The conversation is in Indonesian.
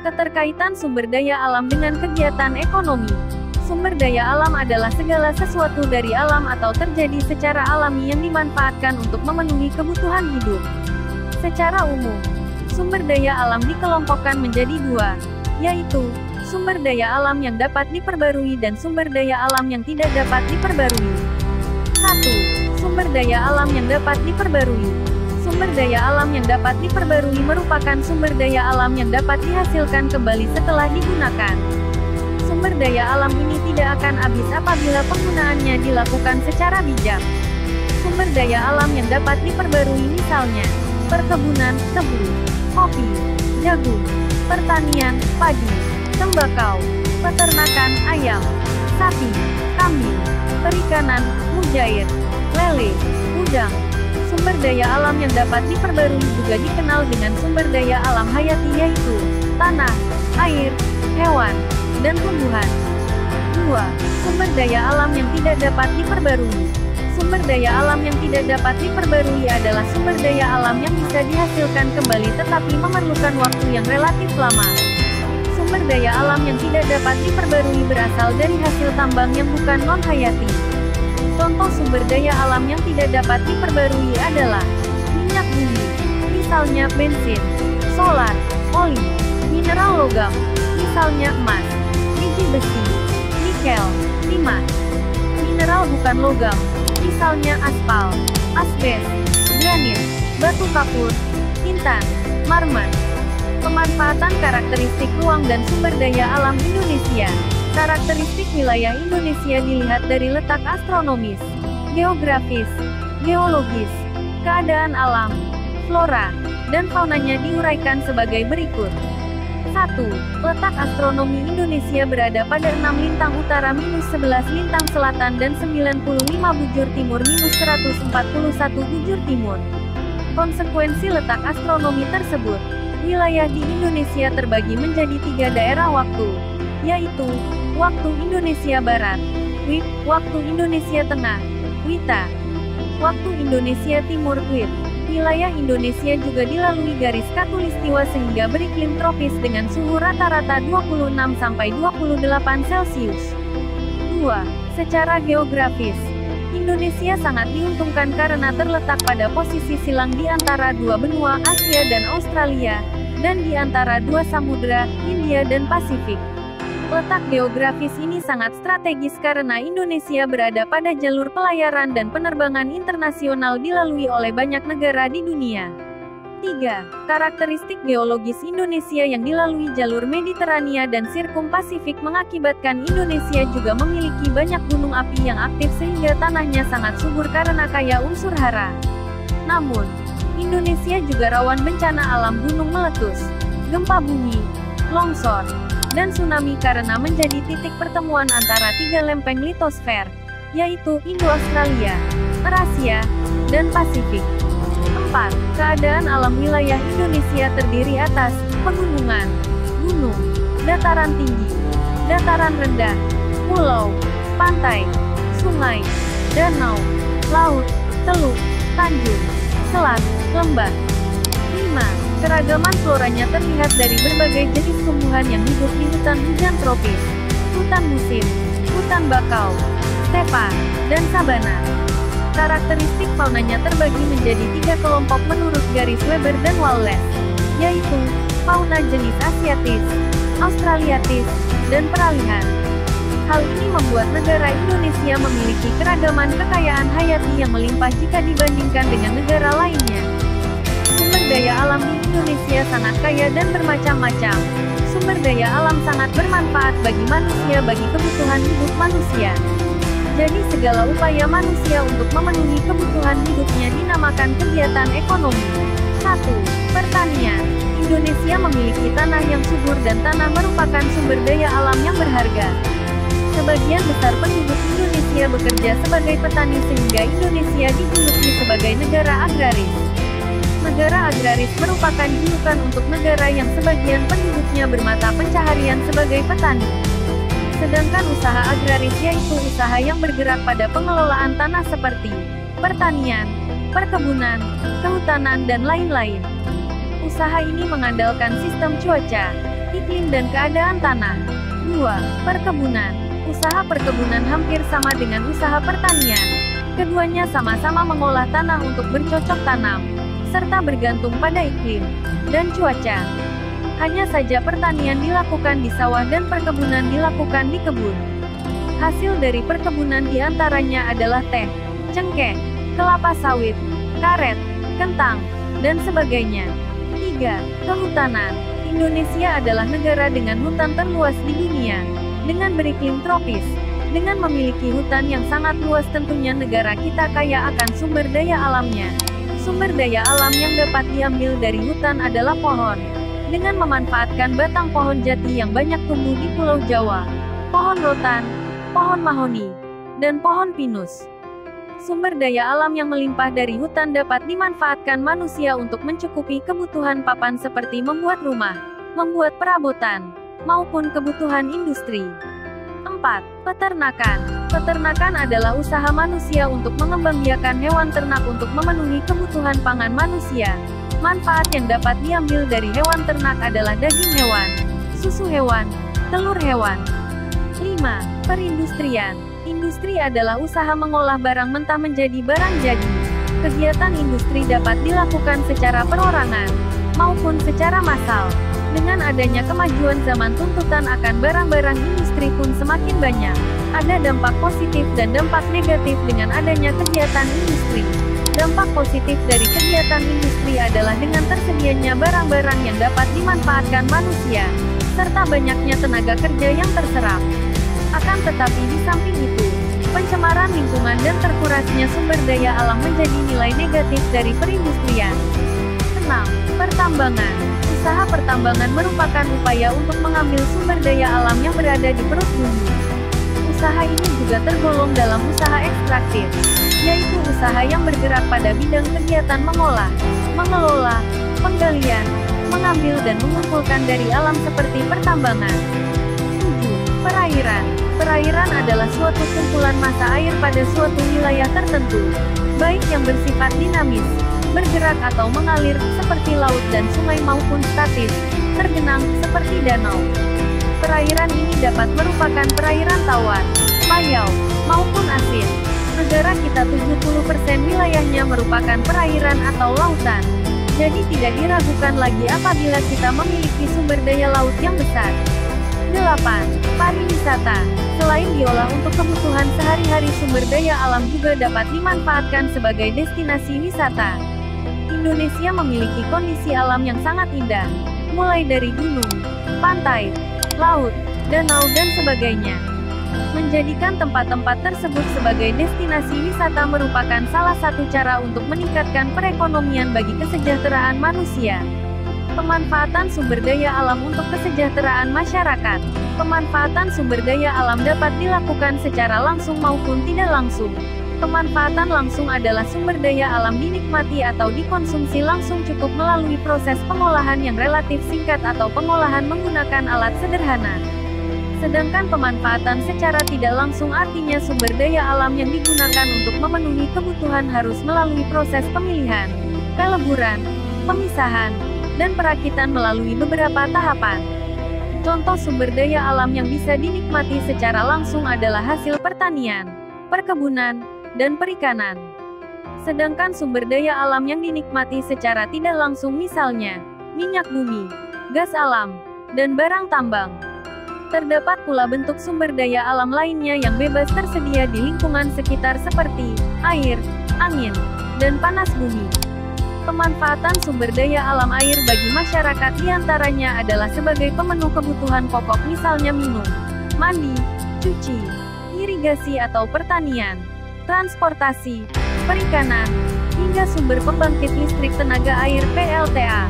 Keterkaitan sumber daya alam dengan kegiatan ekonomi. Sumber daya alam adalah segala sesuatu dari alam atau terjadi secara alami yang dimanfaatkan untuk memenuhi kebutuhan hidup. Secara umum, sumber daya alam dikelompokkan menjadi dua, yaitu sumber daya alam yang dapat diperbarui dan sumber daya alam yang tidak dapat diperbarui. 1. Sumber daya alam yang dapat diperbarui. Sumber daya alam yang dapat diperbarui merupakan sumber daya alam yang dapat dihasilkan kembali setelah digunakan. Sumber daya alam ini tidak akan habis apabila penggunaannya dilakukan secara bijak. Sumber daya alam yang dapat diperbarui misalnya perkebunan, tebu, kopi, jagung, pertanian, padi, tembakau, peternakan, ayam, sapi, kambing, perikanan, mujair, lele, udang. Sumber daya alam yang dapat diperbarui juga dikenal dengan sumber daya alam hayati yaitu tanah, air, hewan, dan tumbuhan. 2. Sumber daya alam yang tidak dapat diperbarui. Sumber daya alam yang tidak dapat diperbarui adalah sumber daya alam yang bisa dihasilkan kembali tetapi memerlukan waktu yang relatif lama. Sumber daya alam yang tidak dapat diperbarui berasal dari hasil tambang yang bukan non-hayati. Contoh sumber daya alam yang tidak dapat diperbarui adalah minyak bumi, misalnya bensin, solar, oli, mineral logam, misalnya emas, biji besi, nikel, timah, mineral bukan logam, misalnya aspal, asbes, granit, batu kapur, intan, marmer. Pemanfaatan karakteristik ruang dan sumber daya alam Indonesia. Karakteristik wilayah Indonesia dilihat dari letak astronomis, geografis, geologis, keadaan alam, flora, dan faunanya diuraikan sebagai berikut. 1. Letak astronomi Indonesia berada pada 6 lintang utara -11 lintang selatan dan 95 bujur timur -141 bujur timur. Konsekuensi letak astronomi tersebut, wilayah di Indonesia terbagi menjadi 3 daerah waktu, yaitu waktu Indonesia Barat, WIB, waktu Indonesia Tengah, WITA, waktu Indonesia Timur, WIT. Wilayah Indonesia juga dilalui garis khatulistiwa sehingga beriklim tropis dengan suhu rata-rata 26–28 Celcius. 2. Secara geografis, Indonesia sangat diuntungkan karena terletak pada posisi silang di antara dua benua Asia dan Australia, dan di antara dua samudra, Hindia dan Pasifik. Letak geografis ini sangat strategis karena Indonesia berada pada jalur pelayaran dan penerbangan internasional dilalui oleh banyak negara di dunia. 3. Karakteristik geologis Indonesia yang dilalui jalur Mediterania dan Sirkum Pasifik mengakibatkan Indonesia juga memiliki banyak gunung api yang aktif sehingga tanahnya sangat subur karena kaya unsur hara. Namun, Indonesia juga rawan bencana alam gunung meletus, gempa bumi, longsor, dan tsunami karena menjadi titik pertemuan antara 3 lempeng litosfer, yaitu Indo-Australia, Eurasia, dan Pasifik. 4. Keadaan alam wilayah Indonesia terdiri atas pegunungan, gunung, dataran tinggi, dataran rendah, pulau, pantai, sungai, danau, laut, teluk, tanjung, selat, lembah. 5. Keragaman floranya terlihat dari berbagai jenis tumbuhan yang hidup di hutan hujan tropis, hutan musim, hutan bakau, stepa, dan sabana. Karakteristik faunanya terbagi menjadi 3 kelompok menurut garis Weber dan Wallace, yaitu fauna jenis Asiatis, Australiatis, dan peralihan. Hal ini membuat negara Indonesia memiliki keragaman kekayaan hayati yang melimpah jika dibandingkan dengan negara lainnya. Sumber daya alam di Indonesia sangat kaya dan bermacam-macam. Sumber daya alam sangat bermanfaat bagi manusia bagi kebutuhan hidup manusia. Jadi segala upaya manusia untuk memenuhi kebutuhan hidupnya dinamakan kegiatan ekonomi. 1. Pertanian. Indonesia memiliki tanah yang subur dan tanah merupakan sumber daya alam yang berharga. Sebagian besar penduduk Indonesia bekerja sebagai petani sehingga Indonesia dijuluki sebagai negara agraris. Negara agraris merupakan julukan untuk negara yang sebagian penduduknya bermata pencaharian sebagai petani. Sedangkan usaha agraris yaitu usaha yang bergerak pada pengelolaan tanah seperti pertanian, perkebunan, kehutanan dan lain-lain. Usaha ini mengandalkan sistem cuaca, Iklim dan keadaan tanah. 2. Perkebunan. Usaha perkebunan hampir sama dengan usaha pertanian. Keduanya sama-sama mengolah tanah untuk bercocok tanam, serta bergantung pada iklim dan cuaca. Hanya saja pertanian dilakukan di sawah dan perkebunan dilakukan di kebun. Hasil dari perkebunan diantaranya adalah teh, cengkeh, kelapa sawit, karet, kentang, dan sebagainya. 3. Kehutanan. Indonesia adalah negara dengan hutan terluas di dunia, dengan beriklim tropis. Dengan memiliki hutan yang sangat luas, tentunya negara kita kaya akan sumber daya alamnya. Sumber daya alam yang dapat diambil dari hutan adalah pohon. Dengan memanfaatkan batang pohon jati yang banyak tumbuh di Pulau Jawa, pohon rotan, pohon mahoni, dan pohon pinus. Sumber daya alam yang melimpah dari hutan dapat dimanfaatkan manusia untuk mencukupi kebutuhan papan seperti membuat rumah, membuat perabotan, maupun kebutuhan industri. 4. Peternakan. Peternakan adalah usaha manusia untuk mengembangbiakan hewan ternak untuk memenuhi kebutuhan pangan manusia. Manfaat yang dapat diambil dari hewan ternak adalah daging hewan, susu hewan, telur hewan. 5. Perindustrian. Industri adalah usaha mengolah barang mentah menjadi barang jadi. Kegiatan industri dapat dilakukan secara perorangan, maupun secara massal. Dengan adanya kemajuan zaman, tuntutan akan barang-barang industri pun semakin banyak. Ada dampak positif dan dampak negatif dengan adanya kegiatan industri. Dampak positif dari kegiatan industri adalah dengan tersedianya barang-barang yang dapat dimanfaatkan manusia, serta banyaknya tenaga kerja yang terserap. Akan tetapi di samping itu, pencemaran lingkungan dan terkurasnya sumber daya alam menjadi nilai negatif dari perindustrian. 6. Pertambangan. Usaha pertambangan merupakan upaya untuk mengambil sumber daya alam yang berada di perut bumi. Usaha ini juga tergolong dalam usaha ekstraktif, yaitu usaha yang bergerak pada bidang kegiatan mengolah, mengelola, penggalian, mengambil dan mengumpulkan dari alam seperti pertambangan. 7. Perairan. Perairan adalah suatu kumpulan massa air pada suatu wilayah tertentu, baik yang bersifat dinamis, bergerak atau mengalir, seperti laut dan sungai, maupun statis, tergenang, seperti danau. Perairan ini dapat merupakan perairan tawar, payau, maupun asin. Negara kita 70% wilayahnya merupakan perairan atau lautan. Jadi tidak diragukan lagi apabila kita memiliki sumber daya laut yang besar. 8. Pariwisata. Selain diolah untuk kebutuhan sehari-hari, sumber daya alam juga dapat dimanfaatkan sebagai destinasi wisata. Indonesia memiliki kondisi alam yang sangat indah, mulai dari gunung, pantai, laut, danau, dan sebagainya. Menjadikan tempat-tempat tersebut sebagai destinasi wisata merupakan salah satu cara untuk meningkatkan perekonomian bagi kesejahteraan manusia. Pemanfaatan sumber daya alam untuk kesejahteraan masyarakat. Pemanfaatan sumber daya alam dapat dilakukan secara langsung maupun tidak langsung. Pemanfaatan langsung adalah sumber daya alam dinikmati atau dikonsumsi langsung cukup melalui proses pengolahan yang relatif singkat atau pengolahan menggunakan alat sederhana. Sedangkan pemanfaatan secara tidak langsung artinya sumber daya alam yang digunakan untuk memenuhi kebutuhan harus melalui proses pemilihan, peleburan, pemisahan, dan perakitan melalui beberapa tahapan. Contoh sumber daya alam yang bisa dinikmati secara langsung adalah hasil pertanian, perkebunan, dan perikanan. Sedangkan sumber daya alam yang dinikmati secara tidak langsung misalnya minyak bumi, gas alam, dan barang tambang. Terdapat pula bentuk sumber daya alam lainnya yang bebas tersedia di lingkungan sekitar seperti air, angin, dan panas bumi. Pemanfaatan sumber daya alam air bagi masyarakat diantaranya adalah sebagai pemenuh kebutuhan pokok, misalnya minum, mandi, cuci, irigasi atau pertanian, transportasi, perikanan, hingga sumber pembangkit listrik tenaga air (PLTA).